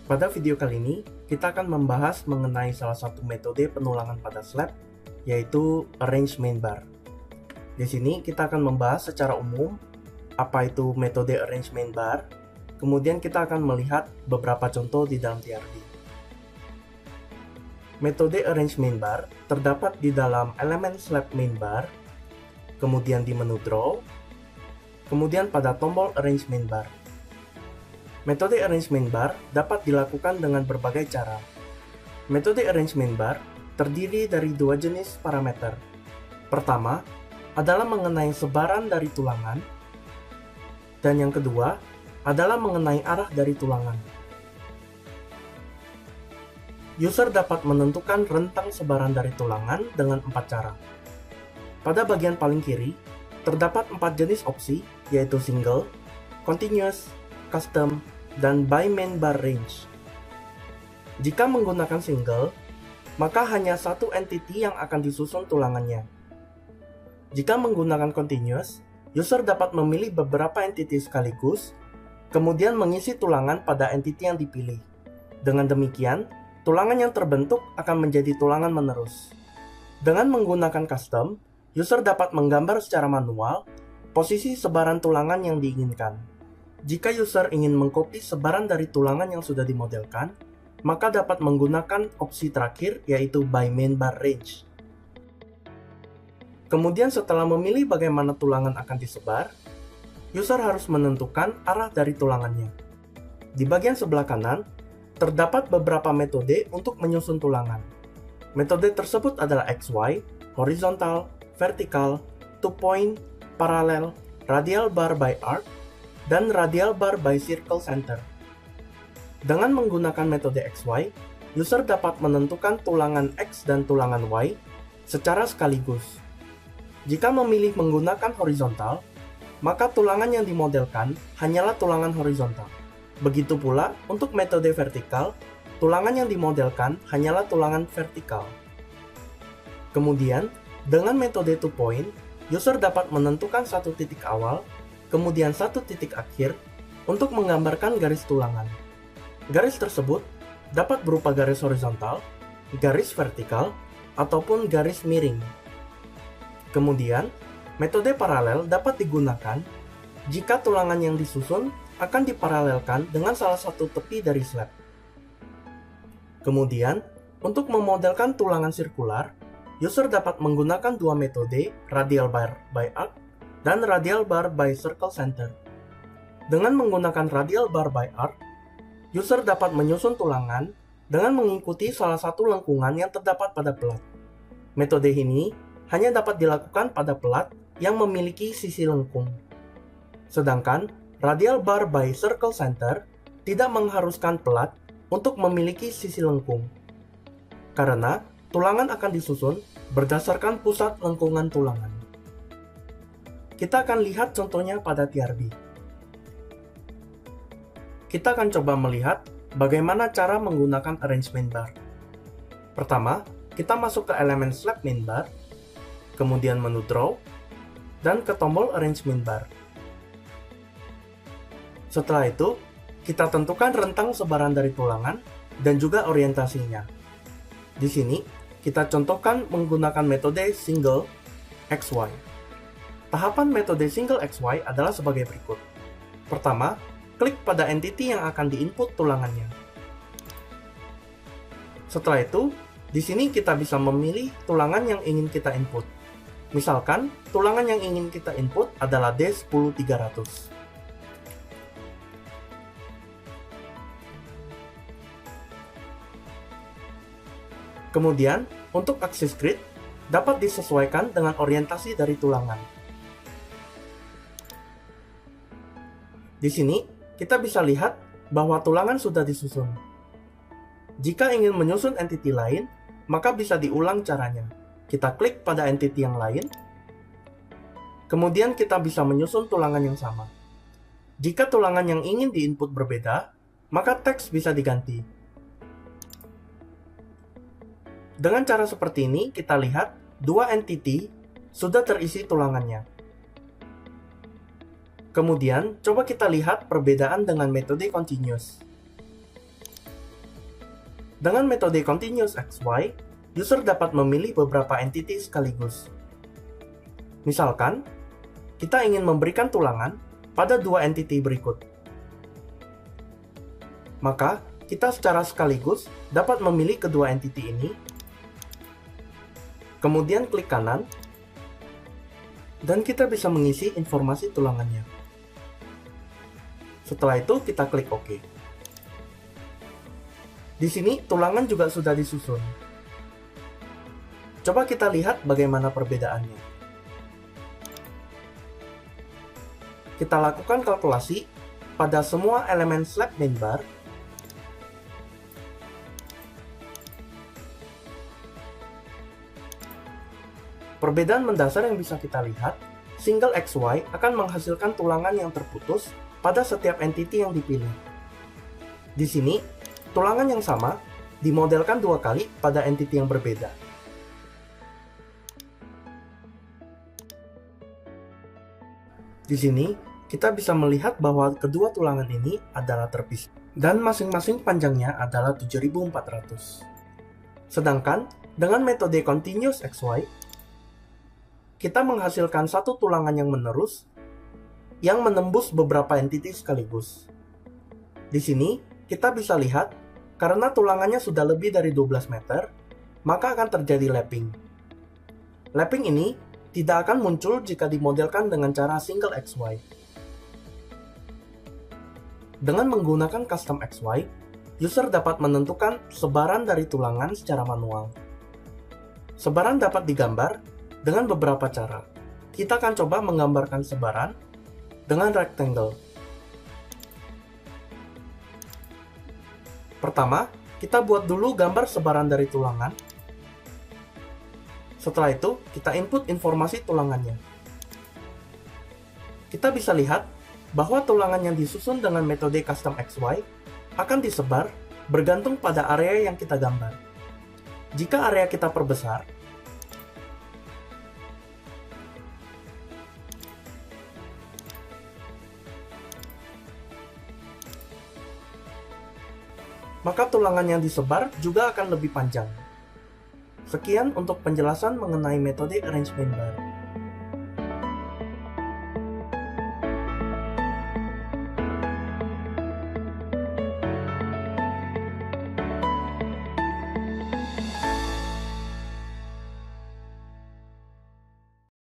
Pada video kali ini, kita akan membahas mengenai salah satu metode penulangan pada slab, yaitu arrange main bar. Di sini kita akan membahas secara umum apa itu metode arrange main bar, kemudian kita akan melihat beberapa contoh di dalam TRD. Metode arrange main bar terdapat di dalam elemen slab main bar, kemudian di menu draw, kemudian pada tombol arrange main bar. Metode arrange main bar dapat dilakukan dengan berbagai cara. Metode arrange main bar terdiri dari dua jenis parameter. Pertama adalah mengenai sebaran dari tulangan, dan yang kedua adalah mengenai arah dari tulangan. User dapat menentukan rentang sebaran dari tulangan dengan 4 cara. Pada bagian paling kiri, terdapat 4 jenis opsi, yaitu single, continuous, custom, dan by main bar range. Jika menggunakan single, maka hanya satu entity yang akan disusun tulangannya. Jika menggunakan continuous, user dapat memilih beberapa entity sekaligus, kemudian mengisi tulangan pada entity yang dipilih. Dengan demikian, tulangan yang terbentuk akan menjadi tulangan menerus. Dengan menggunakan custom, user dapat menggambar secara manual posisi sebaran tulangan yang diinginkan. Jika user ingin mengcopy sebaran dari tulangan yang sudah dimodelkan, maka dapat menggunakan opsi terakhir, yaitu by main bar range. Kemudian setelah memilih bagaimana tulangan akan disebar, user harus menentukan arah dari tulangannya. Di bagian sebelah kanan, terdapat beberapa metode untuk menyusun tulangan. Metode tersebut adalah XY, horizontal, vertikal, 2-point, parallel, radial bar by arc, dan radial bar by circle center. Dengan menggunakan metode XY, user dapat menentukan tulangan X dan tulangan Y secara sekaligus. Jika memilih menggunakan horizontal, maka tulangan yang dimodelkan hanyalah tulangan horizontal. Begitu pula untuk metode vertikal, tulangan yang dimodelkan hanyalah tulangan vertikal. Kemudian, dengan metode 2-point, user dapat menentukan satu titik awal, kemudian satu titik akhir untuk menggambarkan garis tulangan. Garis tersebut dapat berupa garis horizontal, garis vertikal, ataupun garis miring. Kemudian, metode paralel dapat digunakan jika tulangan yang disusun akan diparalelkan dengan salah satu tepi dari slab. Kemudian, untuk memodelkan tulangan sirkular, user dapat menggunakan dua metode, radial bar by arc dan radial bar by circle center. Dengan menggunakan radial bar by arc, user dapat menyusun tulangan dengan mengikuti salah satu lengkungan yang terdapat pada pelat. Metode ini hanya dapat dilakukan pada pelat yang memiliki sisi lengkung. Sedangkan radial bar by circle center tidak mengharuskan pelat untuk memiliki sisi lengkung, karena tulangan akan disusun berdasarkan pusat lengkungan tulangan. Kita akan lihat contohnya pada TRD. Kita akan coba melihat bagaimana cara menggunakan arrange main bar. Pertama, kita masuk ke elemen slab main bar, kemudian menu draw, dan ke tombol arrange main bar. Setelah itu, kita tentukan rentang sebaran dari tulangan dan juga orientasinya. Di sini, kita contohkan menggunakan metode single XY. Tahapan metode single XY adalah sebagai berikut. Pertama, klik pada entity yang akan diinput tulangannya. Setelah itu, di sini kita bisa memilih tulangan yang ingin kita input. Misalkan, tulangan yang ingin kita input adalah D10300. Kemudian, untuk axis grid dapat disesuaikan dengan orientasi dari tulangan. Di sini, kita bisa lihat bahwa tulangan sudah disusun. Jika ingin menyusun entity lain, maka bisa diulang caranya. Kita klik pada entity yang lain, kemudian kita bisa menyusun tulangan yang sama. Jika tulangan yang ingin diinput berbeda, maka teks bisa diganti. Dengan cara seperti ini, kita lihat dua entity sudah terisi tulangannya. Kemudian, coba kita lihat perbedaan dengan metode continuous. Dengan metode Continuous XY, user dapat memilih beberapa entity sekaligus. Misalkan, kita ingin memberikan tulangan pada dua entity berikut. Maka, kita secara sekaligus dapat memilih kedua entity ini, kemudian klik kanan, dan kita bisa mengisi informasi tulangannya. Setelah itu, kita klik OK. Di sini, tulangan juga sudah disusun. Coba kita lihat bagaimana perbedaannya. Kita lakukan kalkulasi pada semua elemen slab main bar. Perbedaan mendasar yang bisa kita lihat, single XY akan menghasilkan tulangan yang terputus pada setiap entity yang dipilih. Di sini, tulangan yang sama dimodelkan dua kali pada entity yang berbeda. Di sini, kita bisa melihat bahwa kedua tulangan ini adalah terpisah, dan masing-masing panjangnya adalah 7400. Sedangkan, dengan metode Continuous XY, kita menghasilkan satu tulangan yang menerus, yang menembus beberapa entity sekaligus. Di sini, kita bisa lihat, karena tulangannya sudah lebih dari 12 meter, maka akan terjadi lapping. Lapping ini tidak akan muncul jika dimodelkan dengan cara single XY. Dengan menggunakan custom XY, user dapat menentukan sebaran dari tulangan secara manual. Sebaran dapat digambar dengan beberapa cara. Kita akan coba menggambarkan sebaran dengan rectangle. Pertama, kita buat dulu gambar sebaran dari tulangan. Setelah itu, kita input informasi tulangannya. Kita bisa lihat bahwa tulangan yang disusun dengan metode custom XY akan disebar bergantung pada area yang kita gambar. Jika area kita perbesar, maka tulangan yang disebar juga akan lebih panjang. Sekian untuk penjelasan mengenai metode arrangement bar.